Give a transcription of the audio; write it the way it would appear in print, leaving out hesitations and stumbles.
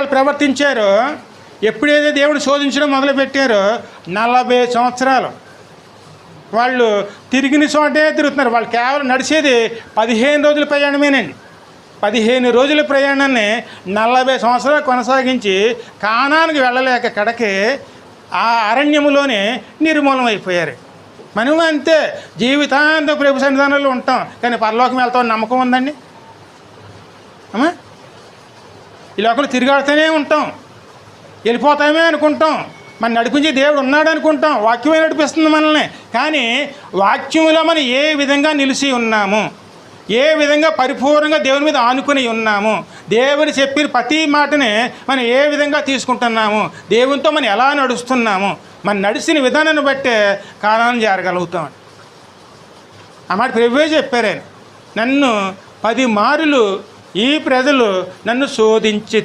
వాళ్ళు ప్రవర్తించారో, ఎప్పుడైతే దేవుడు శోధించడం మొదలుపెట్టారో 40 సంవత్సరాలు వాళ్ళు తిరిగిన చోటే తిరుగుతున్నారు. వాళ్ళు కేవలం నడిచేది 15 రోజుల ప్రయాణమేనండి. 15 రోజుల ప్రయాణాన్ని 40 సంవత్సరాలు కొనసాగించి కానానికి వెళ్ళలేక కడకి ఆ అరణ్యములోనే నిర్మూలం అయిపోయారు. మనం అంతే, జీవితాంతం ప్రభు సన్నిధానంలో ఉంటాం, కానీ పరలోకం వెళ్తామని నమ్మకం ఉందండి అమ్మా? ఈ లోకంలో తిరిగాడుతూనే ఉంటాం, వెళ్ళిపోతామే అనుకుంటాం, మన నడిపించే దేవుడు ఉన్నాడు అనుకుంటాం, వాక్యమే నడిపిస్తుంది మనల్ని. కానీ వాక్యంలో మనం ఏ విధంగా నిలిచి ఉన్నాము, ఏ విధంగా పరిపూర్ణంగా దేవుని మీద ఆనుకుని ఉన్నాము, దేవుని చెప్పిన ప్రతి మాటని మనం ఏ విధంగా తీసుకుంటున్నాము, దేవునితో మనం ఎలా నడుస్తున్నాము, మనం నడిచిన విధానాన్ని బట్టే కాలాన్ని చేరగలుగుతాం. ఆ మాట ప్రభువే చెప్పారు. ఆయన నన్ను 10 మారులు ఈ ప్రజలు నన్ను శోధించి